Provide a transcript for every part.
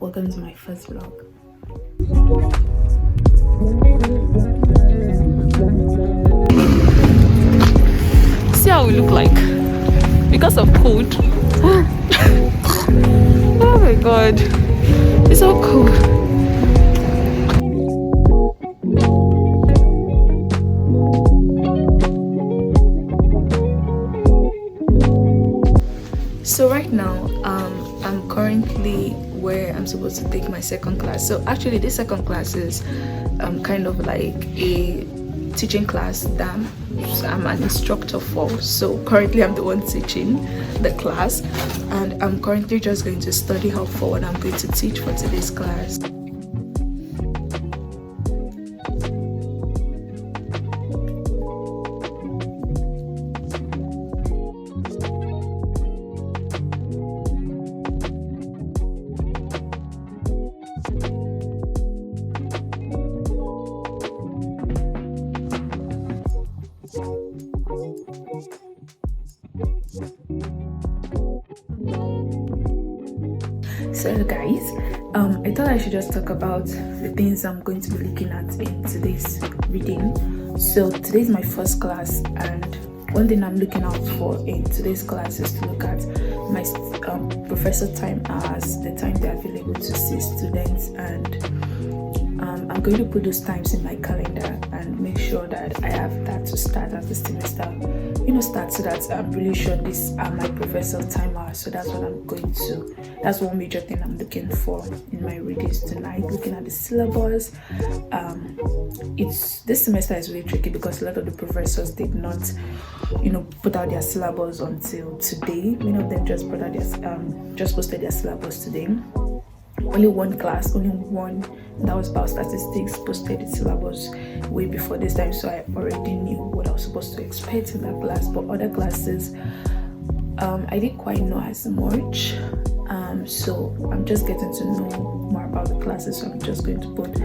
welcome to my first vlog. See how we look like because of cold. Oh my god, it's so cold. So right now I'm currently where I'm supposed to take my second class. So actually this second class is kind of like a teaching class that I'm an instructor for. So currently I'm the one teaching the class, and I'm currently just going to study up for what I'm going to teach for today's class. So guys, I thought I should just talk about the things I'm going to be looking at in today's reading. So today's my first class, and one thing I'm looking out for in today's class is to look at my professor time hours, the time they're available to see students, and I'm going to put those times in my calendar and make sure that I have that to start as the semester starts, so that I'm really sure these are my professor time hours. So that's what I'm going to, that's one major thing I'm looking for in my readings tonight. Looking at the syllabus. This semester is really tricky because a lot of the professors did not put out their syllabus until today. Many of them just posted their syllabus today. Only one class, that was biostatistics, posted the syllabus way before this time, so I already knew what I was supposed to expect in that class. But other classes, I didn't quite know as much, so I'm just getting to know more about the classes. So I'm just going to put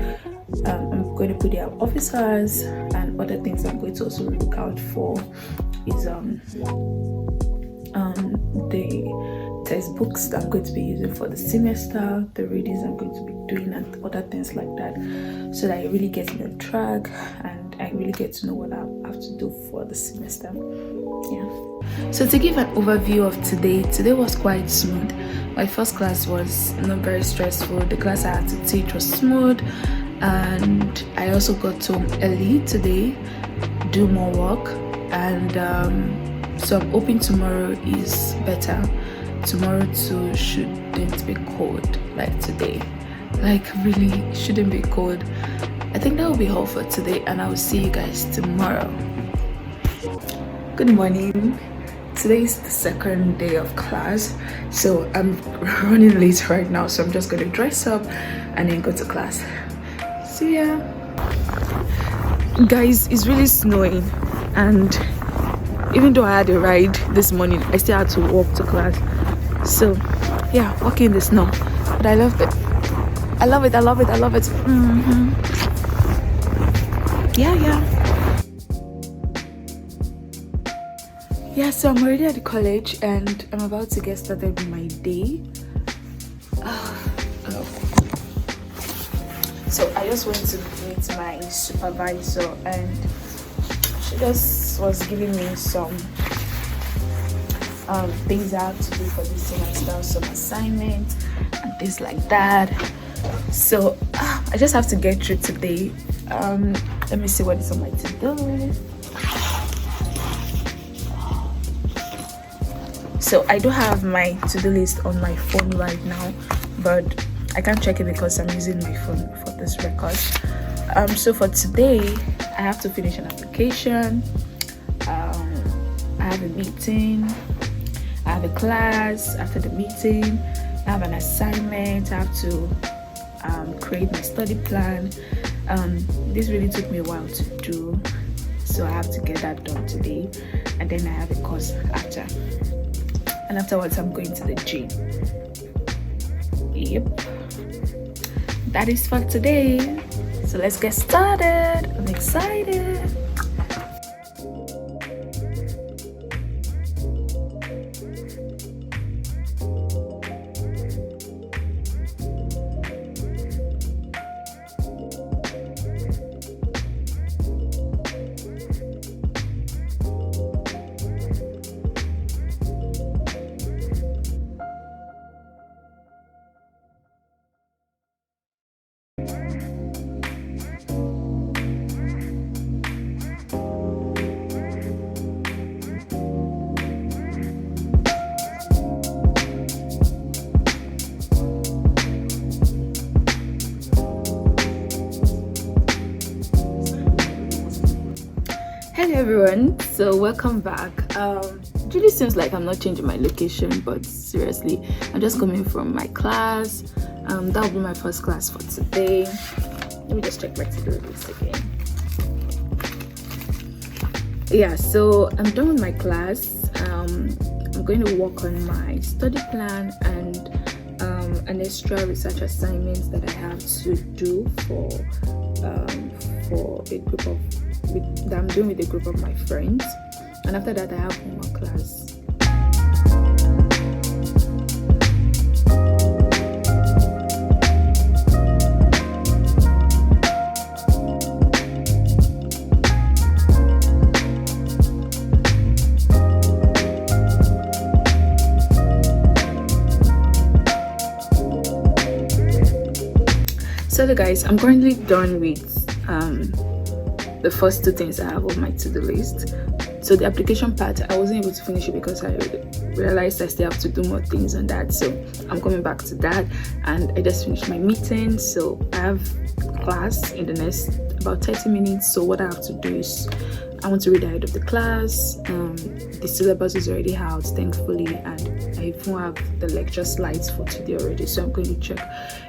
their officers, and other things I'm going to also look out for is the textbooks that I'm going to be using for the semester, the readings I'm going to be doing, and other things like that, so that I really get on track and I really get to know what I have to do for the semester. Yeah. So to give an overview of today was quite smooth. My first class was not very stressful. The class I had to teach was smooth, and I also got home early today, do more work, and so I'm hoping tomorrow is better. Tomorrow too shouldn't be cold like today. Like really shouldn't be cold. I think that will be all for today, and I will see you guys tomorrow. Good morning. Today is the second day of class, so I'm running late right now, so I'm just going to dress up and then go to class. See ya. Guys, it's really snowing, and even though I had a ride this morning, I still had to walk to class. So yeah, walking in the snow, but I love it. I love it. Yeah, so I'm already at the college and I'm about to get started with my day. So I just went to meet my supervisor, and she just was giving me some things I have to do for this semester, some assignments and things like that. So I just have to get through today. Let me see what is on my to-do list. So I do have my to-do list on my phone right now, but I can't check it because I'm using my phone for this record. So for today, I have to finish an application. I have a meeting. I have a class after the meeting. I have an assignment. I have to create my study plan. This really took me a while to do, so I have to get that done today, and then I have a course after, and afterwards I'm going to the gym. Yep, that is for today, so let's get started. I'm excited. everyone, so welcome back. It really seems like I'm not changing my location, but seriously, I'm just coming from my class. That will be my first class for today. Let me just check my to-do list again. Yeah, so I'm done with my class. I'm going to work on my study plan and an extra research assignment that I have to do for a group of that I'm doing with a group of my friends, and after that I have one more class. So guys, I'm currently done with the first two things I have on my to-do list. So the application part, I wasn't able to finish it because I realized I still have to do more things on that, so I'm coming back to that. And I just finished my meeting, so I have class in the next about 30 minutes. So what I have to do is I want to read ahead of the class. The syllabus is already out, thankfully, and I even have the lecture slides for today already, so I'm going to check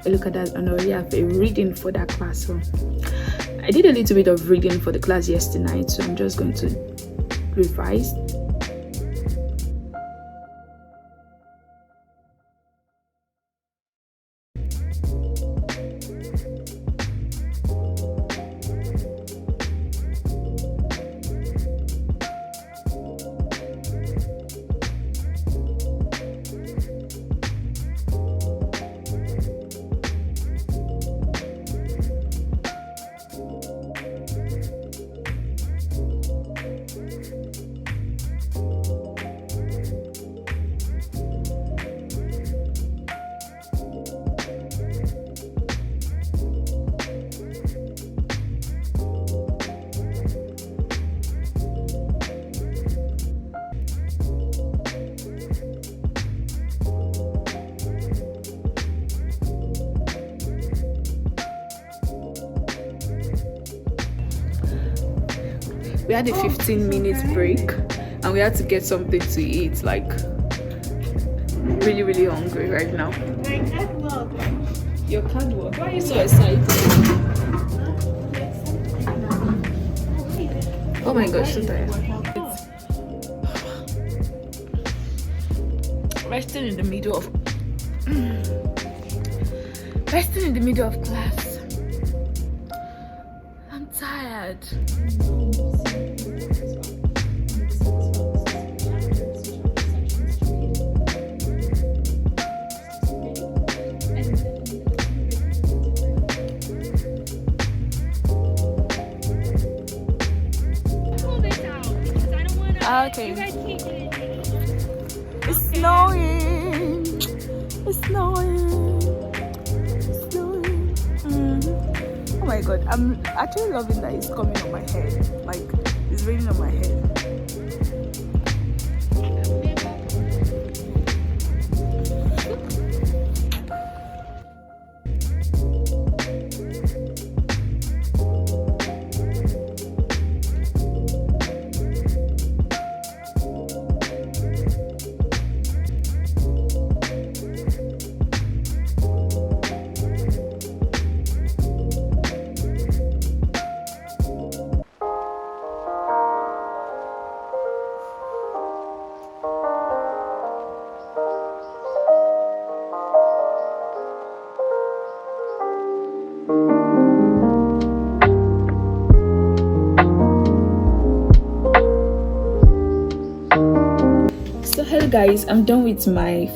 a look at that and already have a reading for that class. So I did a little bit of reading for the class yesterday night, so I'm just going to revise. We had a 15-minute break and we had to get something to eat. Like, really hungry right now. My catwalk. Your catwalk? Why are you so excited? Oh my gosh, so tired. Resting in the middle of class. I'm tired. Okay. It's snowing. Oh my god, I'm actually loving that it's coming on my head. Like, it's raining on my head. Hello guys, I'm done with my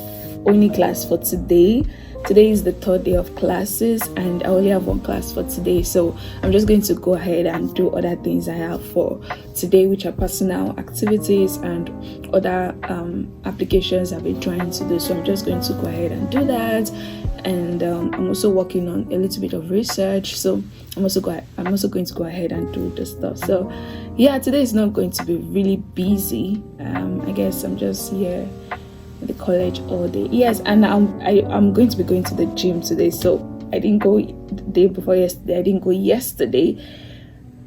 only class for today. Today is the third day of classes and I only have one class for today, so I'm just going to go ahead and do other things I have for today, which are personal activities and other applications I've been trying to do. So I'm just going to go ahead and do that. And I'm also working on a little bit of research, so I'm also going to go ahead and do the stuff. So yeah, today is not going to be really busy. I guess I'm just here at the college all day. Yes, and I'm going to be going to the gym today. So I didn't go the day before yesterday. I didn't go yesterday,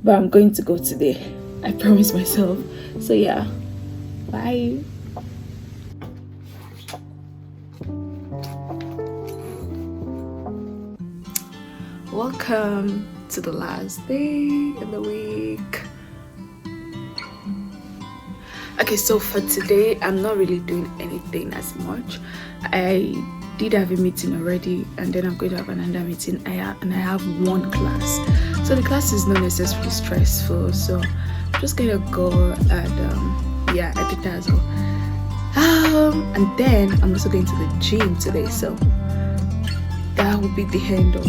but I'm going to go today. I promise myself. So yeah, bye. Welcome to the last day in the week. Okay, so for today I'm not really doing anything as much. I did have a meeting already, and then I'm going to have another meeting. I have one class, so the class is not necessarily stressful, so I'm just gonna go and yeah, I think that's all. And then I'm also going to the gym today, so that will be the end of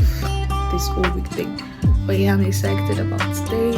this whole week thing. But yeah, I'm excited about today.